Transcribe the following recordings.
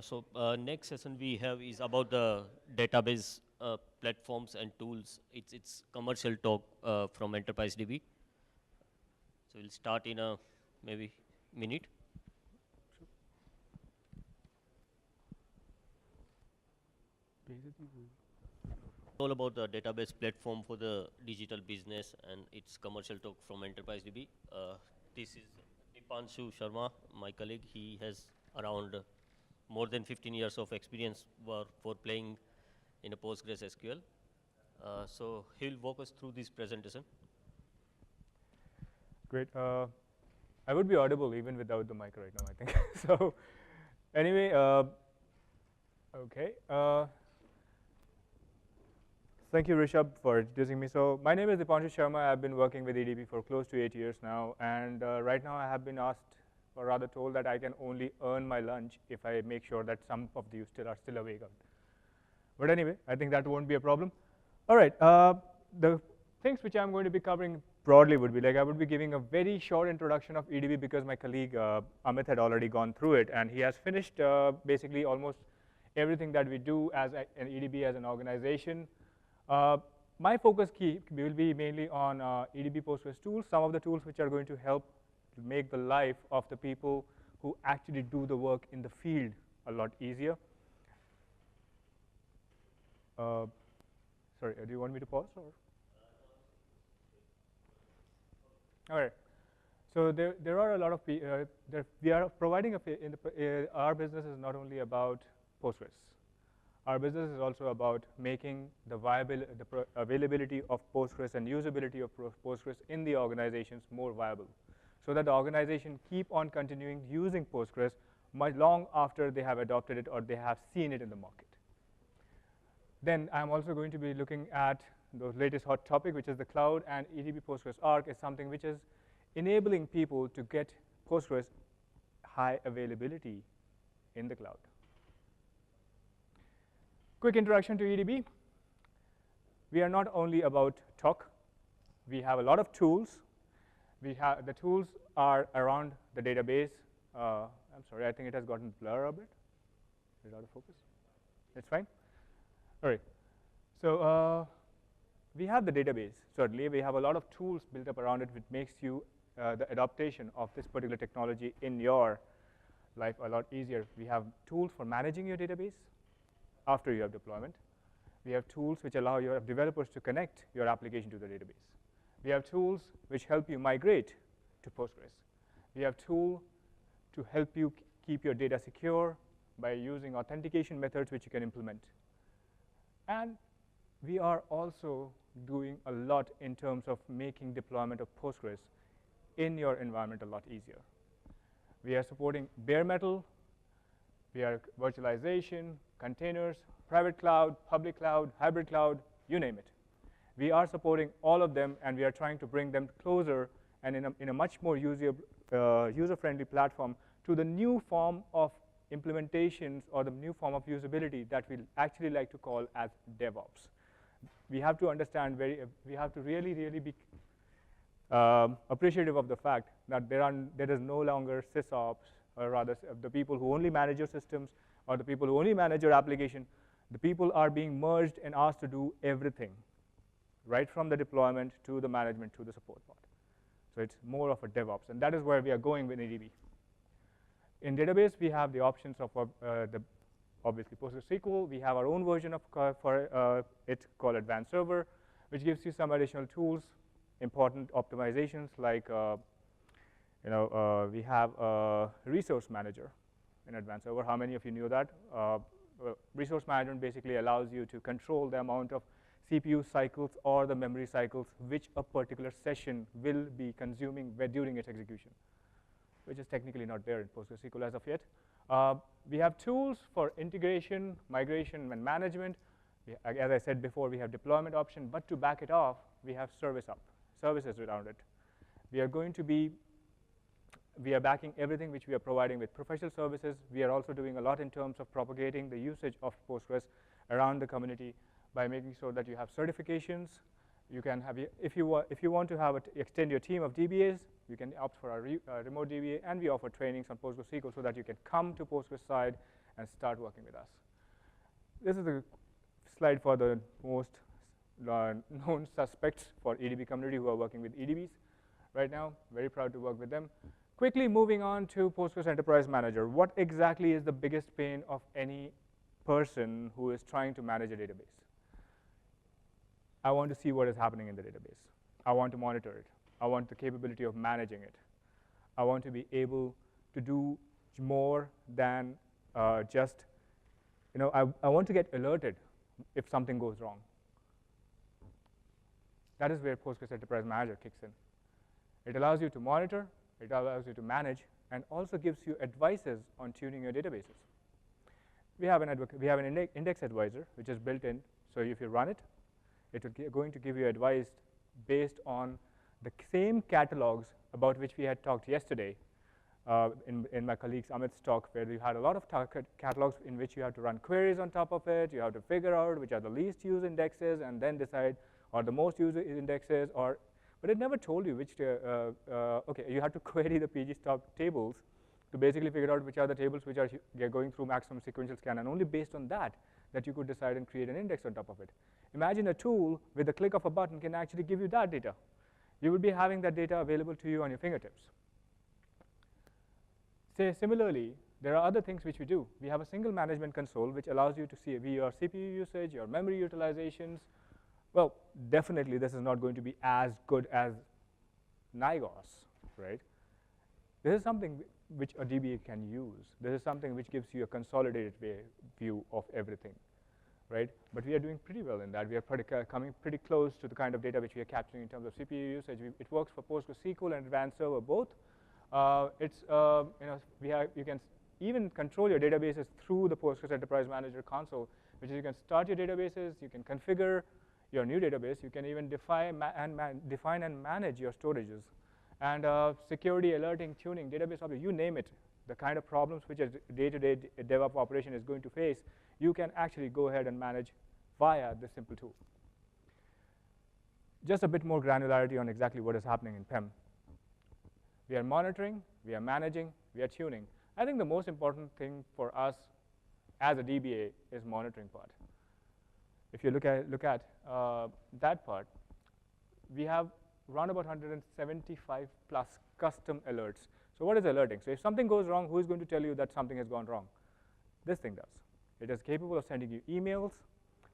So next session we have is about the database platforms and tools. It's commercial talk from Enterprise DB. So we'll start in a maybe minute. All about the database platform for the digital business, and it's commercial talk from Enterprise DB. This is Dipanshu Sharma, my colleague. He has around more than 15 years of experience for playing in a Postgres SQL. So he'll walk us through this presentation. Great. I would be audible even without the mic right now, I think. So anyway, okay. Thank you, Rishabh, for introducing me. So my name is Dipanshu Sharma. I've been working with EDB for close to 8 years now. And right now I have been asked, or rather told, that I can only earn my lunch if I make sure that some of you are still awake. But anyway, I think that won't be a problem. All right. The things which I'm going to be covering broadly would be, like, I would be giving a very short introduction of EDB because my colleague Amit had already gone through it, and he has finished basically almost everything that we do as an EDB as an organization. My focus key will be mainly on EDB Postgres tools, some of the tools which are going to help make the life of the people who actually do the work in the field a lot easier. Sorry, do you want me to pause? Or? All right. So there are a lot of we are providing our business is not only about Postgres. Our business is also about making the availability of Postgres and usability of Postgres in the organizations more viable, so that the organization keep on continuing using Postgres much long after they have adopted it or they have seen it in the market. Then I'm also going to be looking at the latest hot topic, which is the cloud, and EDB Postgres Arc is something which is enabling people to get Postgres high availability in the cloud. Quick introduction to EDB. We are not only about talk. We have a lot of tools. The tools are around the database. I'm sorry, I think it has gotten blur a bit. Is it out of focus? It's fine. All right. So we have the database, certainly. We have a lot of tools built up around it, which makes you the adaptation of this particular technology in your life a lot easier. We have tools for managing your database after you have deployment. We have tools which allow your developers to connect your application to the database. We have tools which help you migrate to Postgres. We have tools to help you keep your data secure by using authentication methods which you can implement. And we are also doing a lot in terms of making deployment of Postgres in your environment a lot easier. We are supporting bare metal. We are virtualization, containers, private cloud, public cloud, hybrid cloud, you name it. We are supporting all of them, and we are trying to bring them closer and in a much more user-friendly platform to the new form of implementations or the new form of usability that we actually like to call as DevOps. We have to understand we have to really be appreciative of the fact that there is no longer sysops, or rather the people who only manage your systems or the people who only manage your application. The people are being merged and asked to do everything, right from the deployment to the management to the support part. So it's more of a DevOps, and that is where we are going with EDB. In database, we have the options of obviously PostgreSQL. We have our own version of for it called Advanced Server, which gives you some additional tools, important optimizations like we have a resource manager in Advanced Server. How many of you knew that? Resource management basically allows you to control the amount of CPU cycles or the memory cycles which a particular session will be consuming during its execution, which is technically not there in PostgreSQL as of yet. We have tools for integration, migration, and management. As I said before, we have deployment option, but to back it off, we have services around it. We are backing everything which we are providing with professional services. We are also doing a lot in terms of propagating the usage of Postgres around the community by making sure that you have certifications. You can have, if you want to extend your team of DBAs, you can opt for a remote DBA, and we offer trainings on PostgreSQL so that you can come to Postgres side and start working with us. This is a slide for the most known suspects for EDB community who are working with EDBs right now. Very proud to work with them. Quickly moving on to Postgres Enterprise Manager. What exactly is the biggest pain of any person who is trying to manage a database? I want to see what is happening in the database. I want to monitor it. I want the capability of managing it. I want to be able to do more than just, I want to get alerted if something goes wrong. That is where Postgres Enterprise Manager kicks in. It allows you to monitor, it allows you to manage, and also gives you advices on tuning your databases. We have an index advisor, which is built in. So if you run it, it's going to give you advice based on the same catalogs about which we had talked yesterday in my colleague Amit's talk, where we had a lot of catalogs in which you have to run queries on top of it. You have to figure out which are the least used indexes and then decide, or the most used indexes, but it never told you which, okay, you have to query the PG stock tables to basically figure out which are the tables which are going through maximum sequential scan, and only based on that you could decide and create an index on top of it. Imagine a tool with the click of a button can actually give you that data. You would be having that data available to you on your fingertips. Similarly, there are other things which we do. We have a single management console which allows you to see your CPU usage, your memory utilizations. Well, definitely this is not going to be as good as NIGOS, right? This is something which a DBA can use. This is something which gives you a consolidated view of everything, right? But we are doing pretty well in that. We are coming pretty close to the kind of data which we are capturing in terms of CPU usage. It works for PostgreSQL and Advanced Server both. You can even control your databases through the Postgres Enterprise Manager console, which is you can start your databases, you can configure your new database, you can even define and manage your storages, and security, alerting, tuning, database object, you name it. The kind of problems which a day-to-day DevOps operation is going to face, you can actually go ahead and manage via this simple tool. Just a bit more granularity on exactly what is happening in PEM. We are monitoring, we are managing, we are tuning. I think the most important thing for us as a DBA is monitoring part. If you look at that part, we have around about 175 plus custom alerts. So what is alerting? So if something goes wrong, who is going to tell you that something has gone wrong? This thing does. It is capable of sending you emails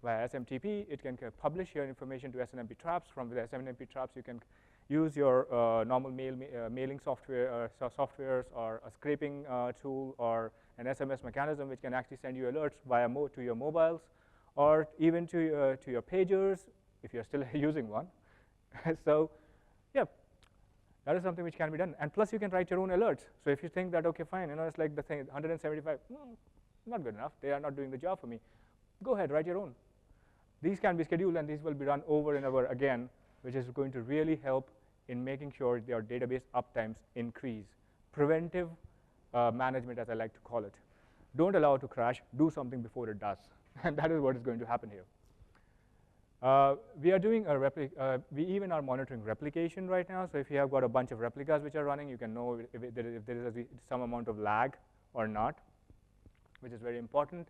via SMTP. It can publish your information to SNMP traps. From the SNMP traps, you can use your normal mailing software, softwares, or a scraping tool, or an SMS mechanism which can actually send you alerts via to your mobiles, or even to your pagers if you're still using one. So, yeah, that is something which can be done. And plus, you can write your own alerts. So if you think that, okay, fine, it's like the thing, 175, not good enough. They are not doing the job for me. Go ahead, write your own. These can be scheduled, and these will be run over and over again, which is going to really help in making sure your database uptimes increase. Preventive management, as I like to call it. Don't allow it to crash. Do something before it does. And that is what is going to happen here. We are doing we even are monitoring replication right now. So if you have got a bunch of replicas which are running, you can know if there is some amount of lag or not, which is very important.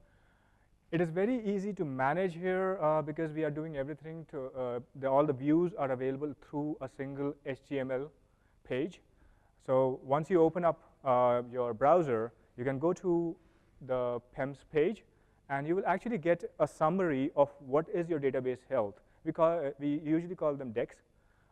It is very easy to manage here because we are doing everything to, all the views are available through a single HTML page. So once you open up your browser, you can go to the PEMS page, and you will actually get a summary of what is your database health. We usually call them decks,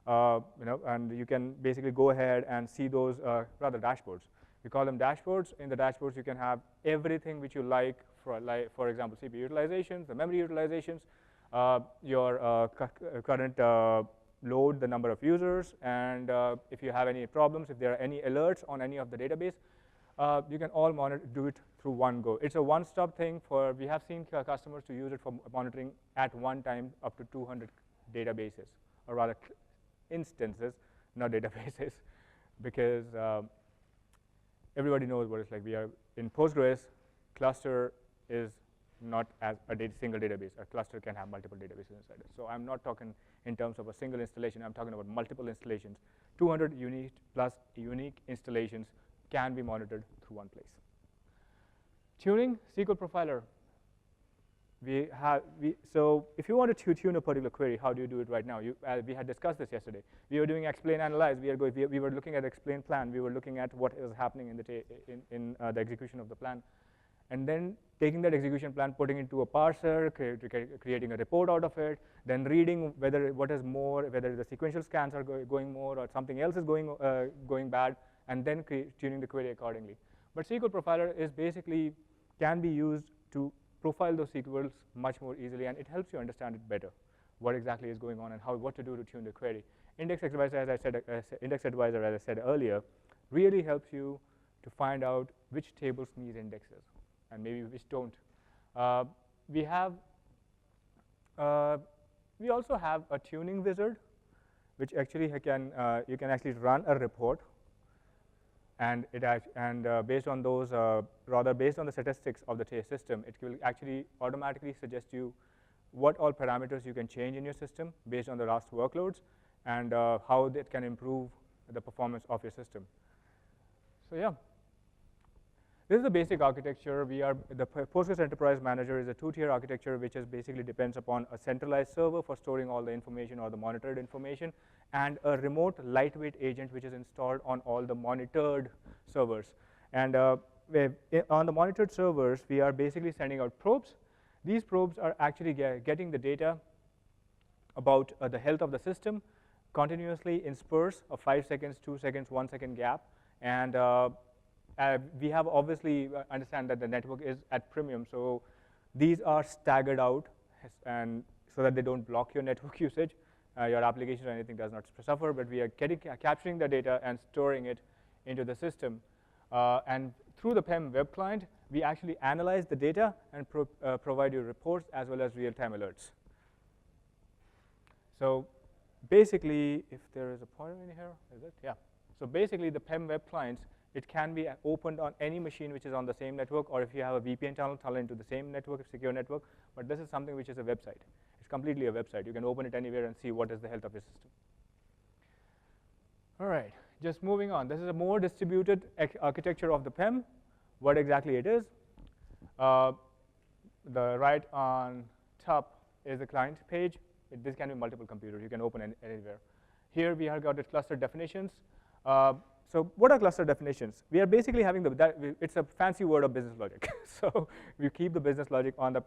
and you can basically go ahead and see those, rather dashboards. We call them dashboards. In the dashboards, you can have everything which you like, for example, CPU utilizations, the memory utilizations, your current load, the number of users, and if you have any problems, if there are any alerts on any of the database, you can all do it through one go. It's a one-stop thing for, we have seen customers to use it for monitoring at one time up to 200 databases, or rather instances, not databases, because everybody knows what it's like. We are in Postgres, cluster is not as a single database. A cluster can have multiple databases inside it. So I'm not talking in terms of a single installation. I'm talking about multiple installations. 200 unique plus unique installations can be monitored through one place. Tuning, SQL Profiler. So if you want to tune a particular query, how do you do it right now? We had discussed this yesterday. We were doing explain, analyze. We were looking at explain plan. We were looking at what is happening in the execution of the plan. And then taking that execution plan, putting it into a parser, creating a report out of it, then reading what is more, whether the sequential scans are going more or something else is going bad, and then tuning the query accordingly. But SQL Profiler is basically can be used to profile those SQLs much more easily, and it helps you understand it better, what exactly is going on and what to do to tune the query. Index Advisor, as I said earlier, really helps you to find out which tables need indexes and maybe which don't. We also have a tuning wizard, which actually you can actually run a report, and based on those, based on the statistics of the system, it will actually automatically suggest you what all parameters you can change in your system based on the last workloads, and how that can improve the performance of your system. So yeah. This is the basic architecture. The Postgres Enterprise Manager is a two-tier architecture, which basically depends upon a centralized server for storing all the information or the monitored information, and a remote lightweight agent, which is installed on all the monitored servers. And on the monitored servers, we are basically sending out probes. These probes are actually getting the data about the health of the system continuously in spurs of 5 seconds, 2 seconds, 1 second gap. And we have obviously understand that the network is at premium, so these are staggered out, and so that they don't block your network usage. Your application or anything does not suffer, but we are capturing the data and storing it into the system. And through the PEM web client, we actually analyze the data and provide you reports as well as real-time alerts. So basically, if there is a pointer in here, is it? Yeah. So basically, the PEM web clients, it can be opened on any machine which is on the same network, or if you have a VPN tunnel into the same network, a secure network. But this is something which is a website. It's completely a website. You can open it anywhere and see what is the health of your system. All right, just moving on. This is a more distributed architecture of the PEM. What exactly it is? The right on top is the client page. This can be multiple computers. You can open anywhere. Here we have got the cluster definitions. So what are cluster definitions? We are basically having it's a fancy word of business logic. So we keep the business logic on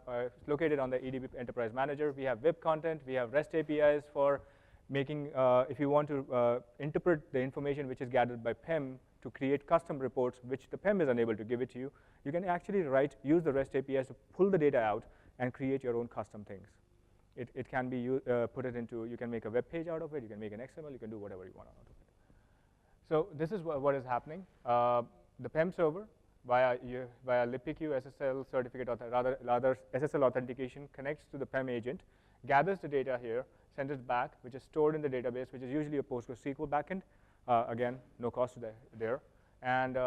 located on the EDB Enterprise Manager. We have web content. We have REST APIs for making, if you want to interpret the information which is gathered by PEM to create custom reports, which the PEM is unable to give it to you, you can actually use the REST APIs to pull the data out and create your own custom things. It can be you can make a web page out of it. You can make an XML. You can do whatever you want out of it. So this is what is happening. The PEM server, via libpq SSL certificate, rather SSL authentication, connects to the PEM agent, gathers the data here, sends it back, which is stored in the database, which is usually a PostgreSQL backend. Again, no cost there. And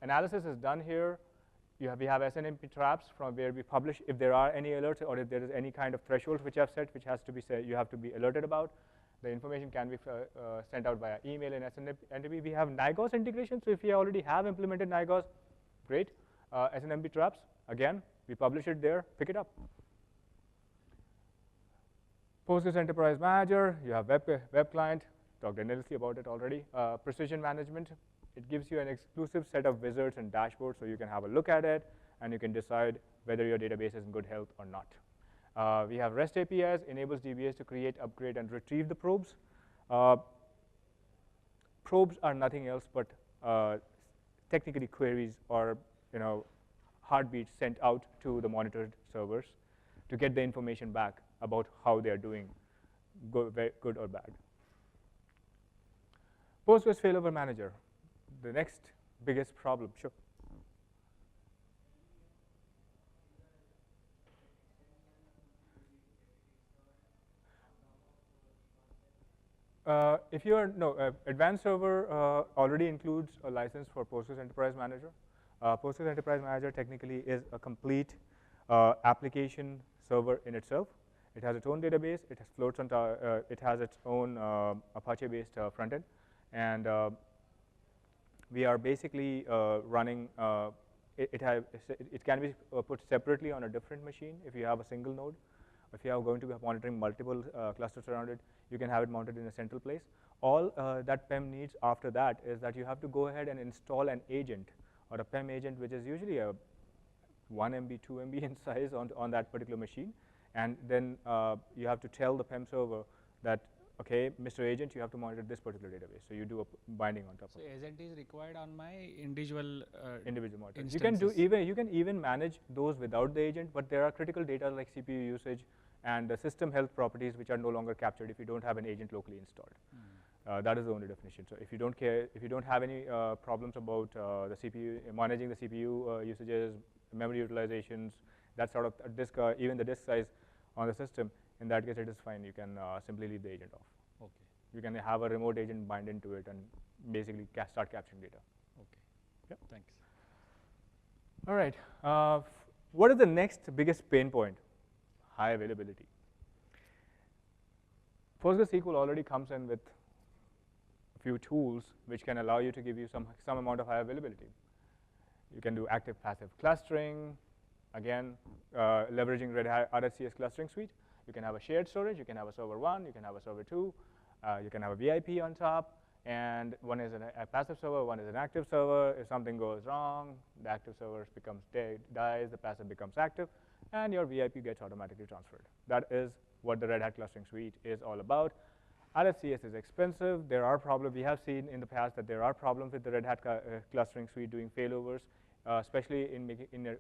analysis is done here. We have SNMP traps from where we publish if there are any alerts or if there is any kind of thresholds which I've set, which has to be you have to be alerted about. The information can be sent out via email and SNMP. We have NIGOS integration, so if you already have implemented NIGOS, great. SNMP traps, again, we publish it there, pick it up. Postgres Enterprise Manager, you have web client, talked endlessly about it already. Precision management, it gives you an exclusive set of wizards and dashboards so you can have a look at it and you can decide whether your database is in good health or not. We have REST APIs, enables DBAs to create, upgrade, and retrieve the probes. Probes are nothing else but technically queries or heartbeats sent out to the monitored servers to get the information back about how they are doing, good or bad. Postgres Failover Manager, the next biggest problem. Sure. If you are, Advanced Server already includes a license for Postgres Enterprise Manager. Postgres Enterprise Manager technically is a complete application server in itself. It has its own database. It floats on. It has its own Apache-based front end, and we are basically running it can be put separately on a different machine if you have a single node. If you are going to be monitoring multiple clusters around it, you can have it mounted in a central place. All that PEM needs after that is that you have to go ahead and install an agent or a PEM agent, which is usually a 1 MB, 2 MB in size on that particular machine. And then you have to tell the PEM server that, okay, Mr. Agent, you have to monitor this particular database. So you do a binding on top of it. So agent is required on my individual monitors. You can even manage those without the agent, but there are critical data like CPU usage and the system health properties which are no longer captured if you don't have an agent locally installed. That is the only definition. So if you don't care, if you don't have any problems about the CPU, managing the CPU usages, memory utilizations, that sort of disk, even the disk size on the system, in that case it is fine. You can simply leave the agent off. Okay. You can have a remote agent bind into it and basically start capturing data. Okay. Yep. Thanks. All right. What is the next biggest pain point? High availability. PostgreSQL already comes in with a few tools which can allow you to give you some amount of high availability. You can do active passive clustering, again, leveraging Red Hat RHCS clustering suite. You can have a shared storage, you can have a server 1, you can have a server 2, you can have a VIP on top, and one is a passive server, one is an active server. If something goes wrong, the active server becomes dies, the passive becomes active, and your VIP gets automatically transferred. That is what the Red Hat clustering suite is all about. RHCS is expensive. There are problems. We have seen in the past that there are problems with the Red Hat clustering suite doing failovers, especially in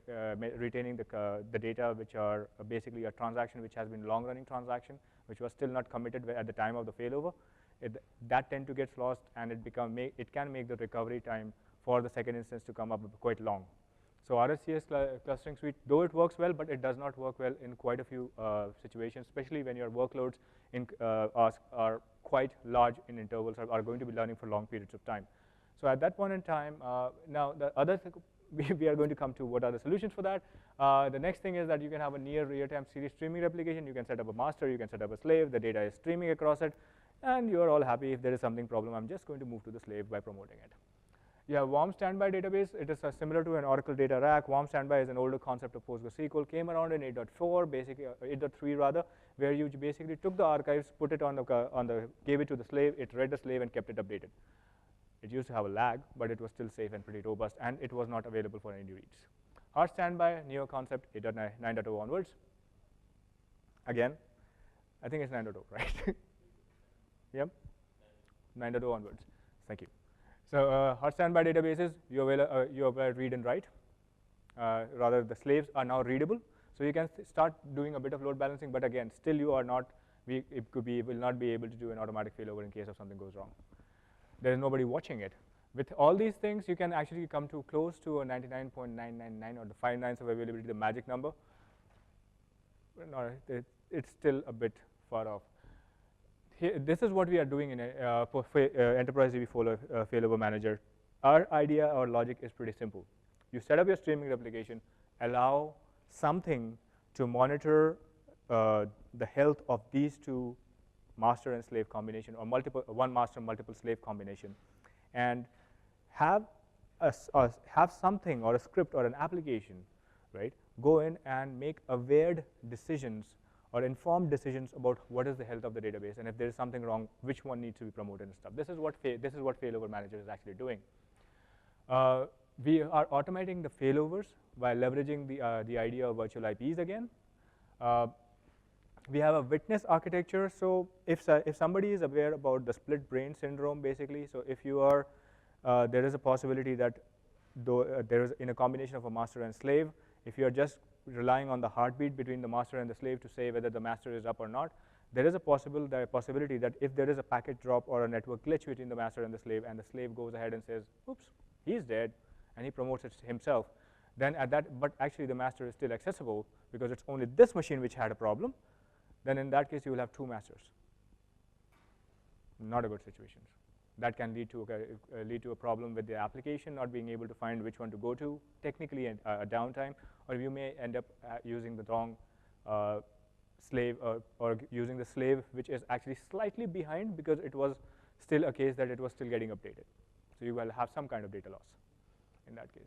retaining the data, which are basically a transaction which has been long-running transaction, which was still not committed at the time of the failover. That tend to get lost, and it can make the recovery time for the second instance to come up quite long. So RHCS clustering suite, though it works well, but it does not work well in quite a few situations, especially when your workloads are quite large in intervals, are going to be running for long periods of time. So at that point in time, now the other thing we are going to come to what are the solutions for that. The next thing is that you can have a near real-time series streaming replication. You can set up a master, you can set up a slave, the data is streaming across it, and you're all happy. If there is something problem, I'm just going to move to the slave by promoting it. You have warm standby database. It is similar to an Oracle data rack. Warm standby is an older concept of PostgreSQL, came around in 8.4, basically 8.3 rather, where you basically took the archives, put it gave it to the slave, it read the slave and kept it updated. It used to have a lag, but it was still safe and pretty robust, and it was not available for any reads. Hard standby, newer concept, 9.0 onwards. Again, I think it's 9.0, right? Yep, 9.0 onwards. Thank you. So hard standby databases, you read and write. Rather, the slaves are now readable, so you can start doing a bit of load balancing. But again, still you are not. Will not be able to do an automatic failover in case of something goes wrong. There is nobody watching it. With all these things, you can actually come to close to a 99.999 or the 5 nines of availability, the magic number. No, it's still a bit far off. Here, this is what we are doing in Enterprise DB Failover Manager. Our idea or logic is pretty simple. You set up your streaming replication, allow something to monitor the health of these two master and slave combination, or one master, multiple slave combination, and have something or a script or an application, right, go in and make aware decisions or informed decisions about what is the health of the database, and if there is something wrong, which one needs to be promoted and stuff. This is what Failover Manager is actually doing. We are automating the failovers by leveraging the idea of virtual IPs again. We have a witness architecture. So if somebody is aware about the split brain syndrome, basically, so if you are, there is a possibility that there is in a combination of a master and slave, if you are just relying on the heartbeat between the master and the slave to say whether the master is up or not, there is a possibility that if there is a packet drop or a network glitch between the master and the slave goes ahead and says, oops, he's dead, and he promotes it himself, then but actually the master is still accessible because it's only this machine which had a problem, then in that case you will have two masters. Not a good situation. That can lead to a problem with the application not being able to find which one to go to, technically a downtime, or you may end up using the wrong slave or using the slave which is actually slightly behind because it was still a case that it was still getting updated. So you will have some kind of data loss in that case.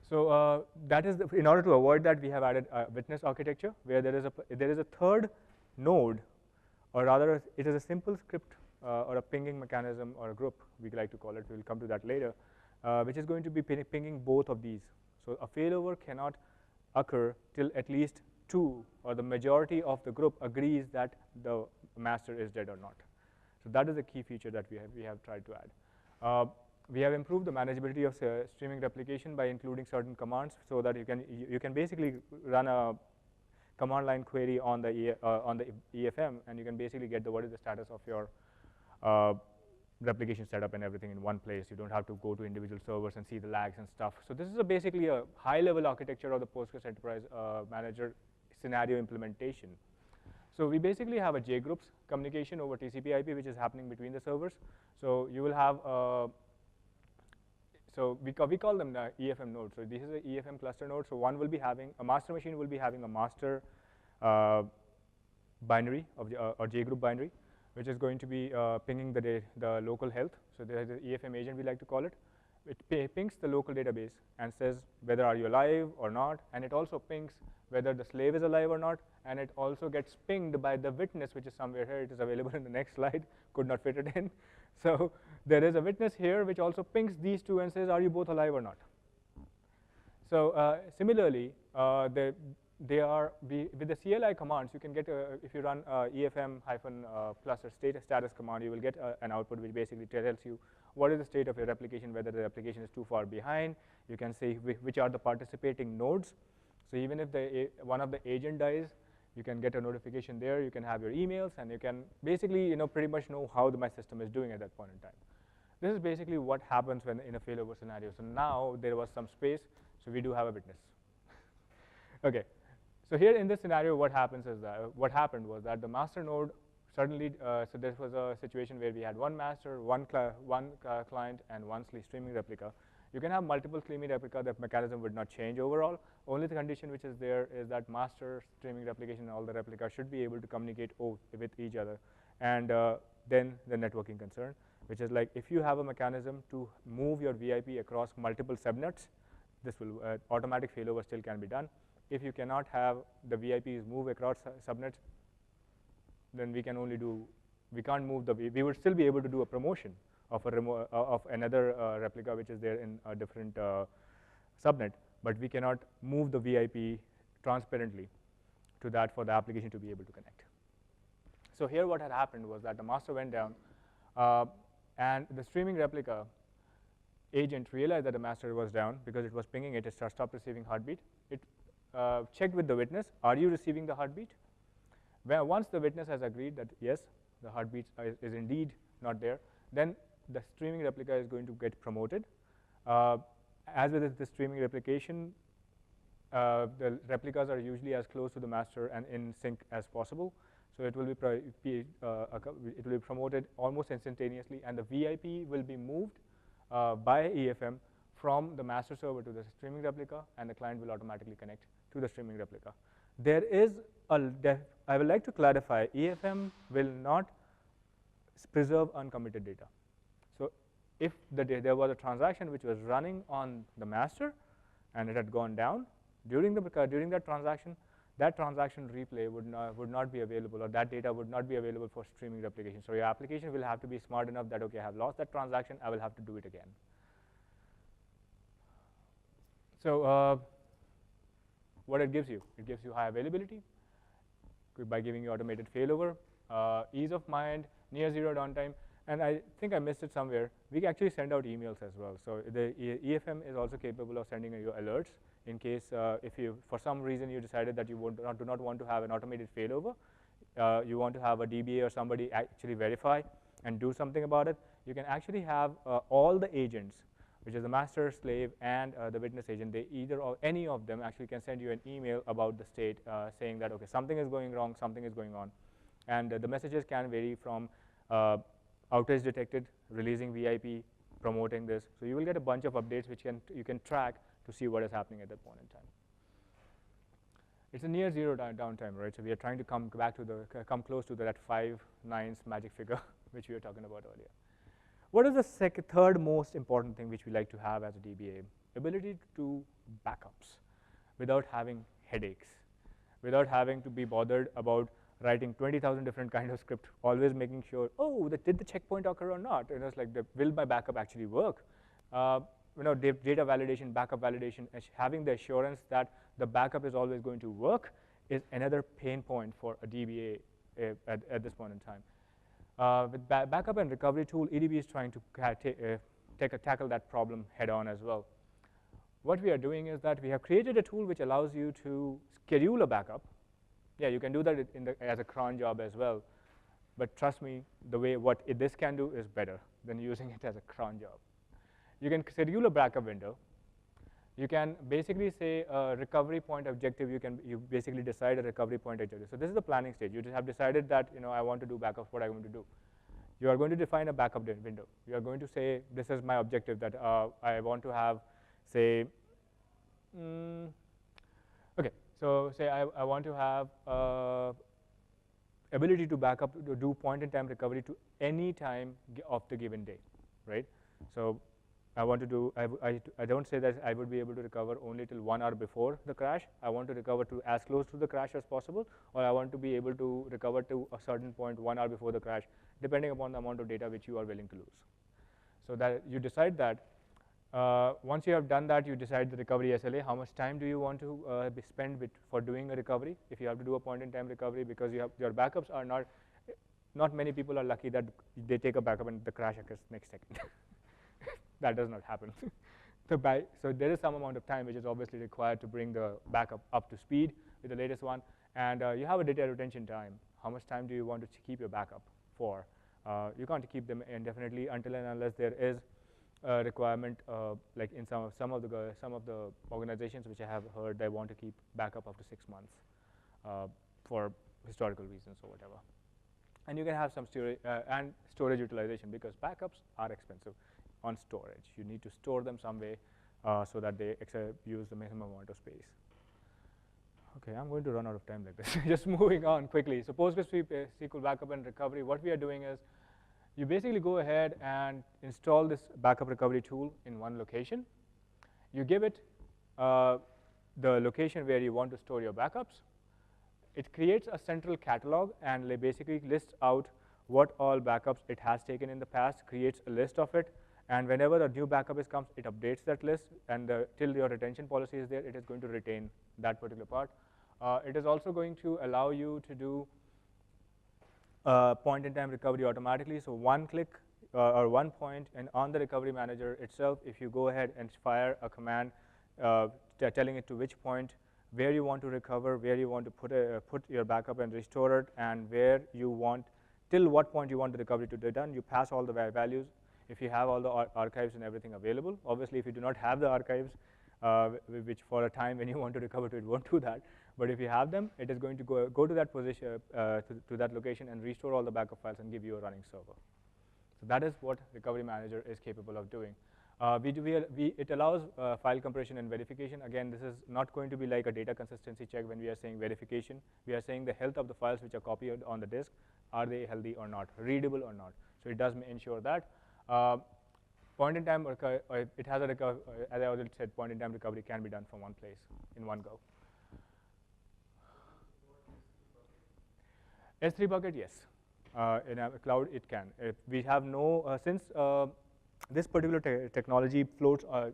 So that is in order to avoid that, we have added a witness architecture where there is a third node, or rather it is a simple script or a pinging mechanism or a group, we like to call it. We'll come to that later, which is going to be pinging both of these. So a failover cannot occur till at least two, or the majority of the group agrees that the master is dead or not. So that is a key feature that we have tried to add. We have improved the manageability of streaming replication by including certain commands, so that you can basically run a command line query on the EFM, and you can basically get what is the status of your replication setup and everything in one place. You don't have to go to individual servers and see the lags and stuff. So this is basically a high-level architecture of the Postgres Enterprise Manager scenario implementation. So we basically have a JGroups communication over TCP/IP, which is happening between the servers. So you will have so we call them the EFM nodes. So this is an EFM cluster node. So one will be having a master machine will be having a master binary of or JGroup binary, which is going to be pinging the local health. So there is an EFM agent, we like to call it. It pings the local database and says whether are you alive or not, and it also pings whether the slave is alive or not, and it also gets pinged by the witness, which is somewhere here. It is available in the next slide. Could not fit it in. So there is a witness here which also pings these two and says, are you both alive or not? So similarly, with the CLI commands, you can get, if you run EFM-plus status command, you will get an output which basically tells you what is the state of your replication, whether the replication is too far behind. You can say which are the participating nodes. So even if one of the agent dies, you can get a notification there. You can have your emails, and you can basically pretty much know how my system is doing at that point in time. This is basically what happens when in a failover scenario. So now there was some space, so we do have a witness. Okay, so here in this scenario, what happens is that what happened was that the master node suddenly. So this was a situation where we had one master, one client, and one streaming replica. You can have multiple streaming replica. The mechanism would not change overall. Only the condition which is there is that master streaming replication and all the replica should be able to communicate with each other. And then the networking concern, which is like if you have a mechanism to move your VIP across multiple subnets, this will automatic failover still can be done. If you cannot have the VIPs move across subnets, then we can't move we would still be able to do a promotion of another replica which is there in a different subnet, but we cannot move the VIP transparently to that for the application to be able to connect. So here what had happened was that the master went down, and the streaming replica agent realized that the master was down because it was pinging it. It stopped receiving heartbeat. It checked with the witness, are you receiving the heartbeat? Once the witness has agreed that yes, the heartbeat is indeed not there, then the streaming replica is going to get promoted. As with the streaming replication, the replicas are usually as close to the master and in sync as possible. So it will be promoted almost instantaneously, and the VIP will be moved by EFM from the master server to the streaming replica, and the client will automatically connect to the streaming replica. There is I would like to clarify, EFM will not preserve uncommitted data. So if there was a transaction which was running on the master and it had gone down during that transaction replay would not be available, or that data would not be available for streaming replication. So your application will have to be smart enough that, okay, I have lost that transaction, I will have to do it again. So what it gives you high availability by giving you automated failover, ease of mind, near zero downtime, and I think I missed it somewhere. We can actually send out emails as well. So the EFM is also capable of sending you alerts in case if you, for some reason, you decided that you do not want to have an automated failover. You want to have a DBA or somebody actually verify and do something about it. You can actually have all the agents, which is the master, slave, and the witness agent. They either or any of them actually can send you an email about the state, saying that, okay, something is going wrong, something is going on. And the messages can vary from outage detected, releasing VIP, promoting this. So you will get a bunch of updates which you can track to see what is happening at that point in time. It's a near zero downtime, right? So we are trying to come close to that 5 nines magic figure which we were talking about earlier. What is the third most important thing which we like to have as a DBA? ability to do backups without having headaches, without having to be bothered about writing 20,000 different kind of script, always making sure, oh, did the checkpoint occur or not? And it's like, will my backup actually work? Data validation, backup validation, having the assurance that the backup is always going to work is another pain point for a DBA at this point in time. With backup and recovery tool, EDB is trying to tackle that problem head on as well. What we are doing is that we have created a tool which allows you to schedule a backup. Yeah, you can do that as a cron job as well. But trust me, the way this can do is better than using it as a cron job. You can schedule a backup window. You can basically say a recovery point objective. You basically decide a recovery point objective. So this is the planning stage. You just have decided that I want to do backups. What I'm going to do. You are going to define a backup window. You are going to say this is my objective that I want to have, say, okay. So say I want to have ability to backup to do point-in-time recovery to any time of the given day, right? So I want to do, I don't say that I would be able to recover only till 1 hour before the crash. I want to recover to as close to the crash as possible, or I want to be able to recover to a certain point 1 hour before the crash, depending upon the amount of data which you are willing to lose. So that you decide that. Once you have done that, you decide the recovery SLA. How much time do you want to spend for doing a recovery? If you have to do a point-in-time recovery, because your backups are not many people are lucky that they take a backup and the crash occurs next second. That does not happen. So there is some amount of time which is obviously required to bring the backup up to speed with the latest one. And you have a data retention time. How much time do you want to keep your backup for? You can't keep them indefinitely until and unless there is a requirement, like in some of the organizations which I have heard, they want to keep backup up to 6 months for historical reasons or whatever. And you can have some storage utilization, because backups are expensive on storage. You need to store them some way so that they use the minimum amount of space. Okay, I'm going to run out of time like this. Just moving on quickly. So PostgreSQL backup and recovery, what we are doing is you basically go ahead and install this backup recovery tool in one location. You give it the location where you want to store your backups. It creates a central catalog and basically lists out what all backups it has taken in the past, creates a list of it, and whenever a new backup comes, it updates that list, and till your retention policy is there, it is going to retain that particular part. It is also going to allow you to do point-in-time recovery automatically. So one click or one point, and on the recovery manager itself, if you go ahead and fire a command telling it to which point, where you want to recover, where you want to put your backup and restore it, and where you want, till what point you want the recovery to be done, you pass all the values. If you have all the archives and everything available. Obviously, if you do not have the archives, which for a time when you want to recover to, it won't do that. But if you have them, it is going to go to that position, to that location, and restore all the backup files and give you a running server. So that is what Recovery Manager is capable of doing. It allows file compression and verification. Again, this is not going to be like a data consistency check when we are saying verification. We are saying the health of the files which are copied on the disk. Are they healthy or not, readable or not? So it does ensure that. Point-in-time, it has as I already said, point-in-time recovery can be done from one place in one go. S3 bucket, yes. In a cloud, it can. We have no, since this particular technology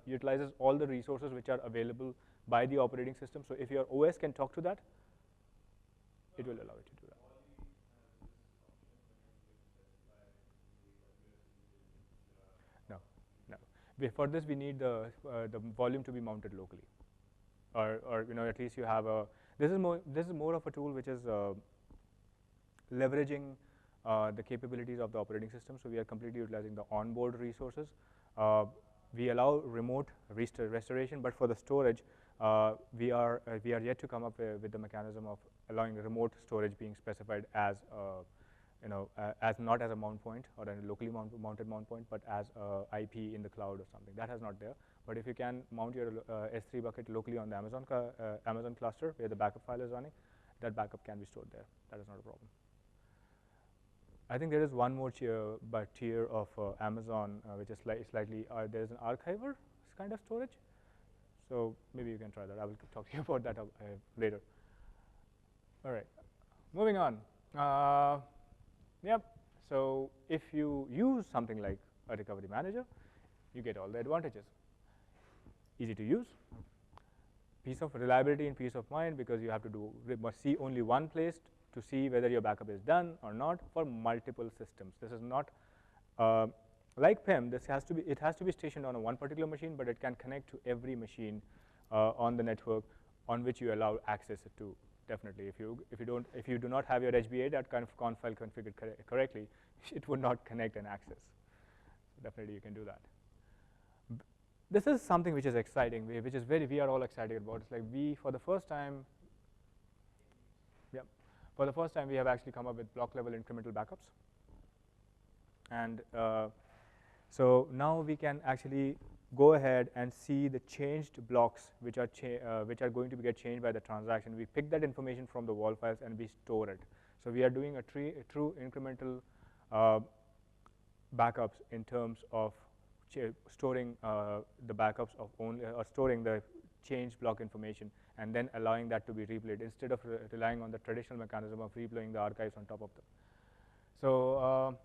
utilizes all the resources which are available by the operating system. So if your OS can talk to that, it will allow it to do that. No. For this, we need the volume to be mounted locally, or at least you have a. This is more of a tool which is leveraging the capabilities of the operating system. So we are completely utilizing the onboard resources. We allow remote restoration, but for the storage, we are yet to come up with the mechanism of allowing remote storage being specified as as not as a mount point or a locally mounted mount point, but as a IP in the cloud or something. That is not there. But if you can mount your S3 bucket locally on the Amazon cluster where the backup file is running, that backup can be stored there. That is not a problem. I think there is one more tier of Amazon, which is slightly, there is an archiver kind of storage. So maybe you can try that. I will talk to you about that later. All right, moving on. Yep. So if you use something like a recovery manager, you get all the advantages. Easy to use, peace of reliability and peace of mind, because you have to must see only one place to see whether your backup is done or not for multiple systems. This is not like PIM. It has to be stationed on one particular machine, but it can connect to every machine on the network on which you allow access to. Definitely, if you do not have your HBA, that kind of conf file configured correctly, it would not connect and access. So definitely, you can do that. This is something which is exciting, which is we are all excited about. It's like for the first time, we have actually come up with block level incremental backups. And so now we can actually go ahead and see the changed blocks which are going to get changed by the transaction. We pick that information from the wall files and we store it. So we are doing a true incremental backups in terms of storing the backups of only, or storing the changed block information and then allowing that to be replayed instead of relying on the traditional mechanism of replaying the archives on top of them. So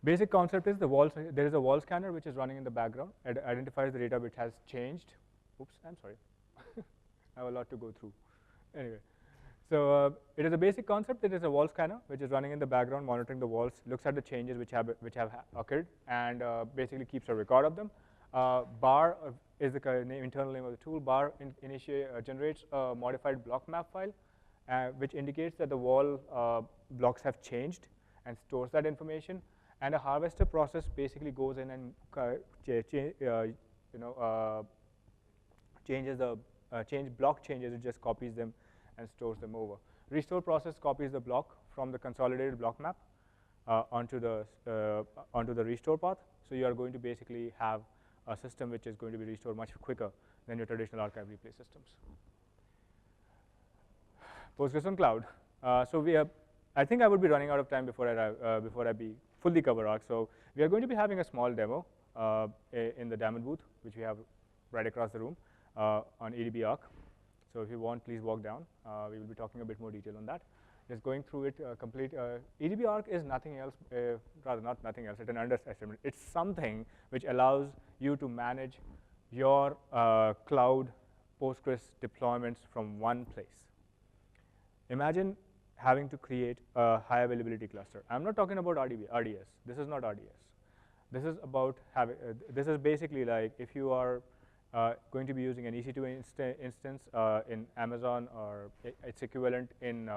basic concept is there is a wall scanner which is running in the background. It identifies the data which has changed. Oops, I'm sorry. I have a lot to go through. Anyway, so it is a basic concept. It is a wall scanner which is running in the background, monitoring the walls, looks at the changes which have occurred, and basically keeps a record of them. Bar is the internal name of the tool. Bar generates a modified block map file, which indicates that the wall blocks have changed and stores that information. And a harvester process basically goes in and block changes. It just copies them and stores them over. Restore process copies the block from the consolidated block map onto the restore path. So you are going to basically have a system which is going to be restored much quicker than your traditional archive replay systems. Postgres on cloud. So I think I would be running out of time before I be fully cover Arc. So we are going to be having a small demo in the Diamond booth, which we have right across the room on EDB Arc. So if you want, please walk down. We will be talking a bit more detail on that. Just going through it complete. EDB Arc is nothing else, rather not nothing else, it's an underestimate. It's something which allows you to manage your cloud Postgres deployments from one place. Imagine having to create a high availability cluster. I'm not talking about RDS. This is not RDS. This is about this is basically like if you are going to be using an EC2 instance in Amazon, or its equivalent in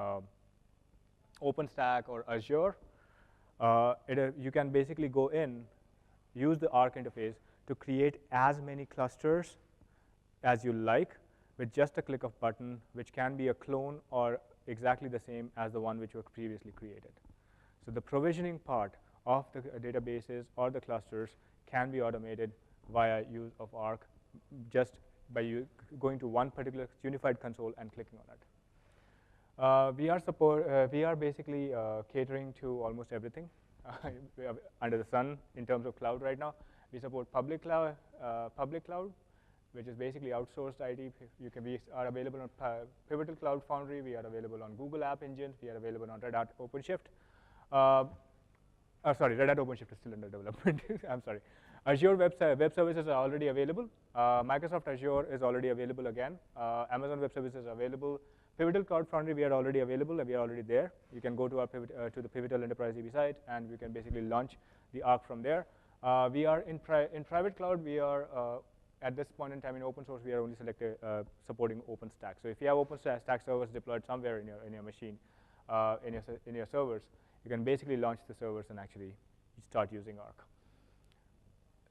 OpenStack or Azure, you can basically go in, use the Arc interface to create as many clusters as you like with just a click of button, which can be a clone or exactly the same as the one which was previously created. So the provisioning part of the databases or the clusters can be automated via use of Arc, just by going to one particular unified console and clicking on it. We are basically catering to almost everything under the sun in terms of cloud right now. We support public cloud, which is basically outsourced IT. We are available on Pivotal Cloud Foundry. We are available on Google App Engine. We are available on Red Hat OpenShift. Sorry, Red Hat OpenShift is still under development. I'm sorry. Azure Web Services are already available. Microsoft Azure is already available again. Amazon Web Services are available. Pivotal Cloud Foundry, we are already available, and we are already there. You can go to our to the Pivotal Enterprise DB site, and you can basically launch the Arc from there. We are in private cloud. We are at this point in time in open source. We are only supporting OpenStack. So if you have OpenStack servers deployed somewhere in your machine, in your servers, you can basically launch the servers and actually start using Arc.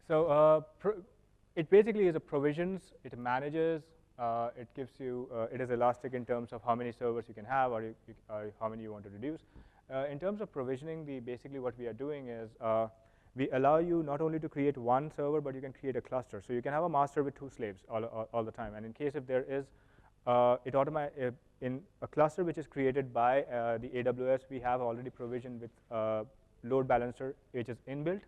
So it basically is a provisions. It manages. It gives you. It is elastic in terms of how many servers you can have, or how many you want to reduce. In terms of provisioning, basically what we are doing is we allow you not only to create one server, but you can create a cluster. So you can have a master with 2 slaves all the time. And in case if there is in a cluster which is created by the AWS, we have already provisioned with load balancer, which is inbuilt.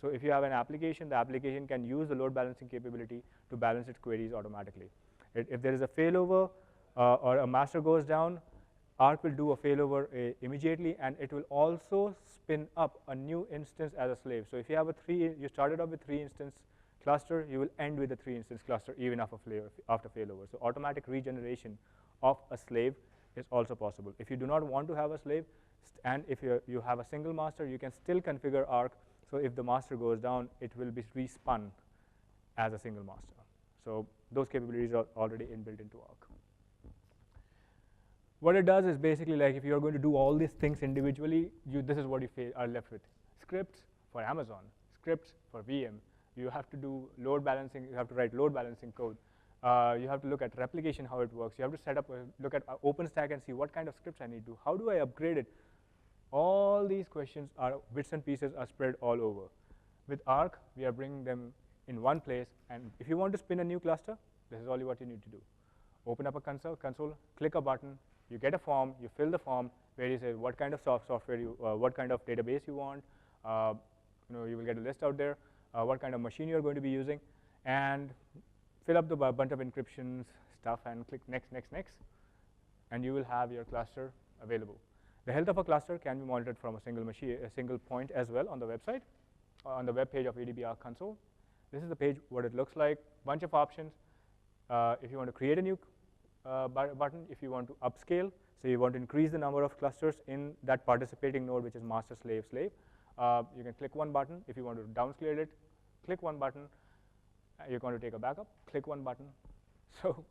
So if you have an application, the application can use the load balancing capability to balance its queries automatically. If there is a failover or a master goes down, Arc will do a failover immediately, and it will also spin up a new instance as a slave. So if you have you started off with 3-instance cluster, you will end with a 3-instance cluster even after failover. So automatic regeneration of a slave is also possible. If you do not want to have a slave, and if you have a single master, you can still configure Arc. So if the master goes down, it will be respun as a single master. So those capabilities are already inbuilt into Arc. What it does is basically like if you're going to do all these things individually, this is what you are left with. Scripts for Amazon, scripts for VM. You have to do load balancing. You have to write load balancing code. You have to look at replication, how it works. You have to set up, look at OpenStack and see what kind of scripts I need to. How do I upgrade it? All these questions are bits and pieces are spread all over. With Arc, we are bringing them in one place. And if you want to spin a new cluster, this is only what you need to do. Open up a console, click a button. You get a form. You fill the form where you say what kind of software what kind of database you want. You will get a list out there. What kind of machine you're going to be using, and fill up the bunch of encryptions stuff and click next, next, next, and you will have your cluster available. The health of a cluster can be monitored from a single machine, a single point as well on the website, on the web page of EDB Arc Console. This is the page, what it looks like, bunch of options. If you want to create a new button, if you want to upscale, so you want to increase the number of clusters in that participating node, which is master, slave, slave. You can click one button. If you want to downscale it, click one button. You're going to take a backup, click one button. So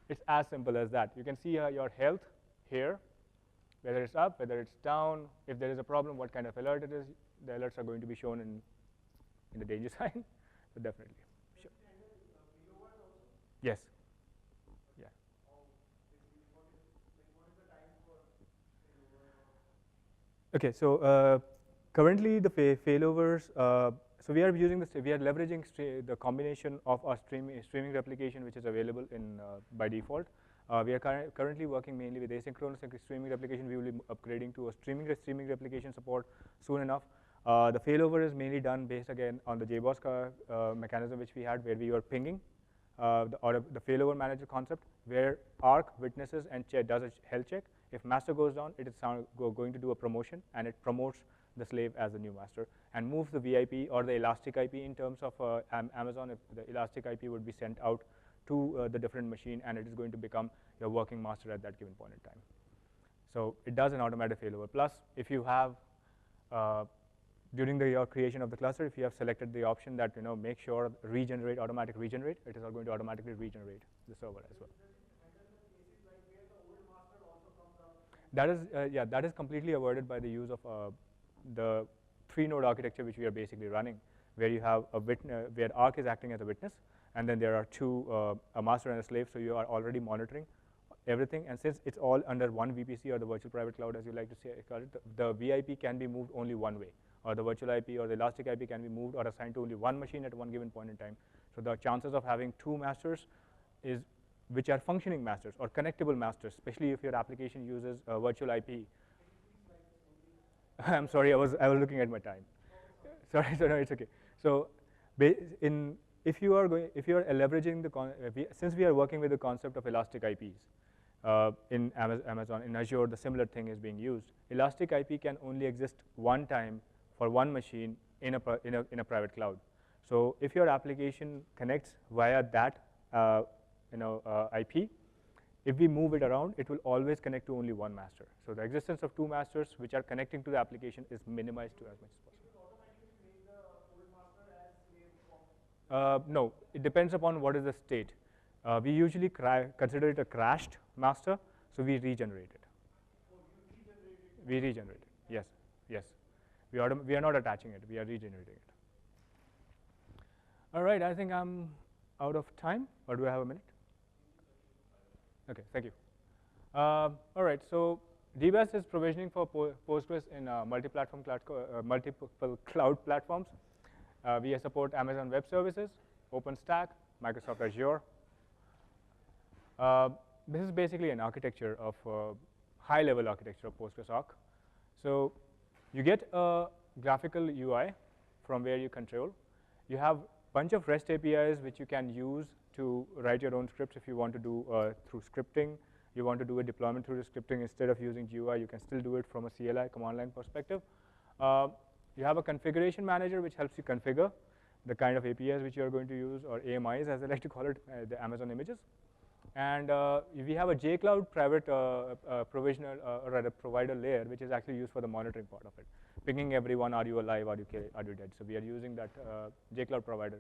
it's as simple as that. You can see your health here, whether it's up, whether it's down. If there is a problem, what kind of alert it is. The alerts are going to be shown in the danger sign. So definitely. Sure. Yes. Yeah. Okay, so currently the failovers, so we are leveraging the combination of our streaming replication, which is available by default. We are currently working mainly with asynchronous streaming replication. We will be upgrading to a streaming replication support soon enough. The failover is mainly done based again on the JBoss mechanism which we had, where we were pinging the Failover Manager concept, where Arc witnesses and does a health check. If master goes down, it is going to do a promotion, and it promotes the slave as the new master and moves the VIP or the elastic IP in terms of Amazon. If the elastic IP would be sent out to the different machine, and it is going to become your working master at that given point in time. So it does an automatic failover. Plus, if you have during your creation of the cluster, if you have selected the option that make sure automatic regenerate, it is going to automatically regenerate the server as well. That is completely avoided by the use of the 3-node architecture which we are basically running, where you have where Arc is acting as a witness, and then there are two, a master and a slave. So you are already monitoring everything, and since it's all under one VPC, or the virtual private cloud, as you like to call it, the VIP can be moved only one way, or the virtual IP or the elastic IP can be moved or assigned to only one machine at one given point in time. So the chances of having 2 masters which are functioning masters or connectable masters, especially if your application uses a virtual IP. I'm sorry, I was looking at my time. Sorry, so no, it's okay. So if you are leveraging since we are working with the concept of elastic IPs in Amazon, in Azure, the similar thing is being used. Elastic IP can only exist one time for one machine in a private cloud. So if your application connects via that IP, if we move it around, it will always connect to only one master. So the existence of 2 masters which are connecting to the application is minimized to as much as possible. No, it depends upon what is the state. We usually consider it a crashed master, so we regenerate it. We regenerate it. Yes, yes. We are not attaching it. We are regenerating it. All right, I think I'm out of time, or do I have a minute? Okay, thank you. All right, so DBaaS is provisioning for Postgres in multiple cloud platforms. We support Amazon Web Services, OpenStack, Microsoft Azure. This is basically an architecture of high-level architecture of Postgres Arc. So you get a graphical UI from where you control. You have a bunch of REST APIs which you can use to write your own scripts if you want to do through scripting. You want to do a deployment through the scripting instead of using GUI, you can still do it from a CLI, command line perspective. You have a configuration manager which helps you configure the kind of APIs which you are going to use, or AMIs as I like to call it, the Amazon images. And we have a JCloud private provisional, or rather provider layer, which is actually used for the monitoring part of it. Pinging everyone, are you alive, are you dead? So we are using that JCloud provider.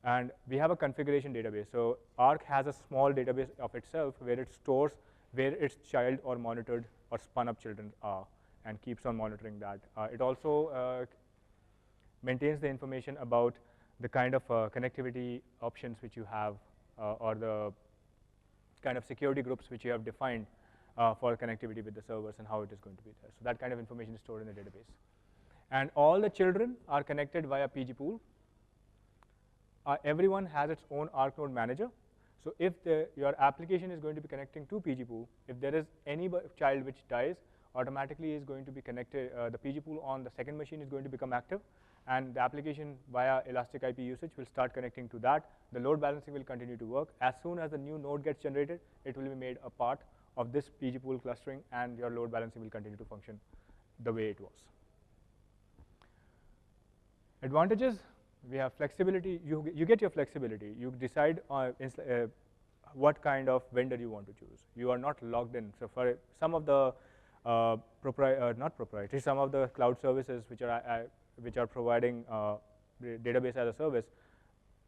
And we have a configuration database. So Arc has a small database of itself where it stores where its child or monitored or spun up children are and keeps on monitoring that. It also maintains the information about the kind of connectivity options which you have or the kind of security groups which you have defined for connectivity with the servers and how it is going to be there. So that kind of information is stored in the database. And all the children are connected via PG pool. Everyone has its own Arc node manager. So if your application is going to be connecting to PG pool, if there is any child which dies, automatically is going to be connected, the PG pool on the second machine is going to become active, and the application via Elastic IP usage will start connecting to that. The load balancing will continue to work. As soon as the new node gets generated, it will be made a part of this PG pool clustering, and your load balancing will continue to function the way it was. Advantages, we have flexibility. You get your flexibility. You decide what kind of vendor you want to choose. You are not locked in. So for some of the not proprietary, some of the cloud services which are providing database as a service,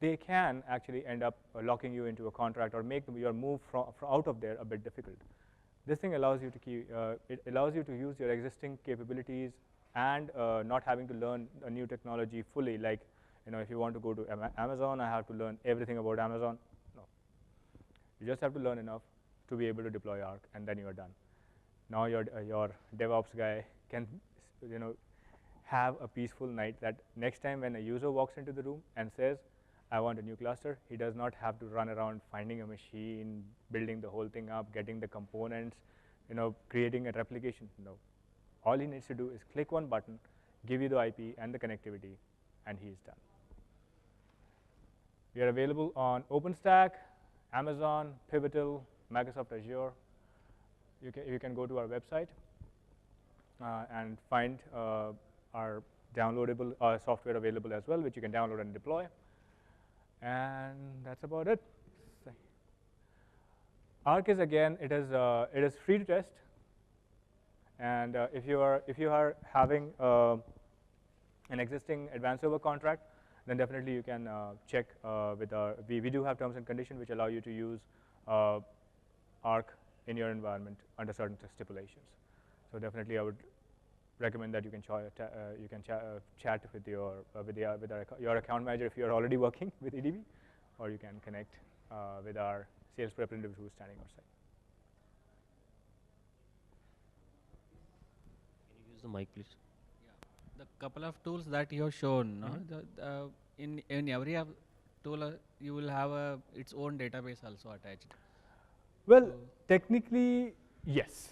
they can actually end up locking you into a contract or make your move out of there a bit difficult. This thing allows you to it allows you to use your existing capabilities and not having to learn a new technology fully. Like, if you want to go to Amazon, I have to learn everything about Amazon. No, you just have to learn enough to be able to deploy Arc, and then you are done. Now your DevOps guy can, have a peaceful night that next time when a user walks into the room and says, I want a new cluster, he does not have to run around finding a machine, building the whole thing up, getting the components, creating a replication. No. All he needs to do is click one button, give you the IP and the connectivity, and he's done. We are available on OpenStack, Amazon, Pivotal, Microsoft Azure. You can go to our website and find our downloadable software available as well, which you can download and deploy. And that's about it. Arc is, again, it is free to test. And if you are having an existing advanced server contract, then definitely you can check with our. We do have terms and conditions which allow you to use Arc in your environment under certain stipulations. So definitely, I would recommend that you can chat with your account manager if you are already working with EDB, or you can connect with our sales representative who is standing outside. Can you use the mic, please? The couple of tools that you have shown, in every tool you will have its own database also attached. Well, so technically, yes.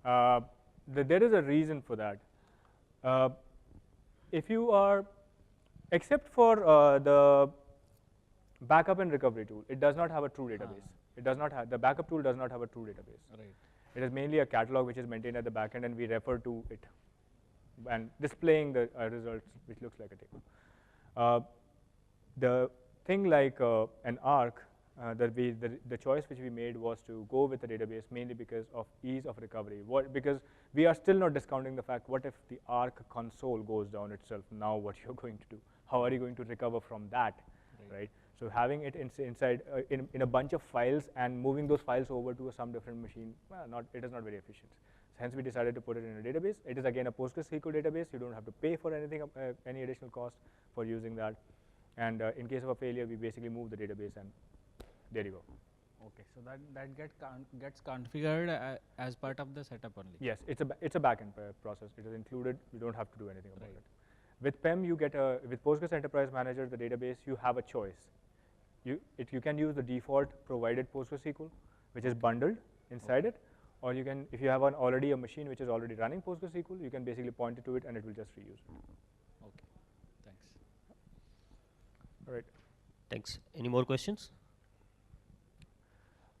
There is a reason for that. If you are, except for the backup and recovery tool, it does not have a true database. It does not have, the backup tool does not have a true database. Right. It is mainly a catalog which is maintained at the back end, and we refer to it and displaying the results, which looks like a table. The thing like an Arc, the choice which we made was to go with the database mainly because of ease of recovery. Because we are still not discounting the fact, what if the Arc console goes down itself? Now what you're going to do? How are you going to recover from that, right? So having it inside in a bunch of files and moving those files over to some different machine, well, it is not very efficient. So hence we decided to put it in a database. It is again a PostgreSQL database. You don't have to pay for anything, any additional cost for using that. And in case of a failure, we basically move the database, and there you go. Okay, so that gets configured as part of the setup only. Yes, it's a backend process. It is included. You don't have to do anything about it. With PEM, you get with Postgres Enterprise Manager, the database, you have a choice. You can use the default provided PostgreSQL, which is bundled inside it, or you can, if you have already a machine which is already running PostgreSQL, you can basically point it to it, and it will just reuse it. Okay, thanks. All right. Thanks. Any more questions?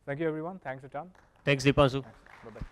Thank you, everyone. Thanks, Atam. Thanks, Deepanshu. Bye-bye.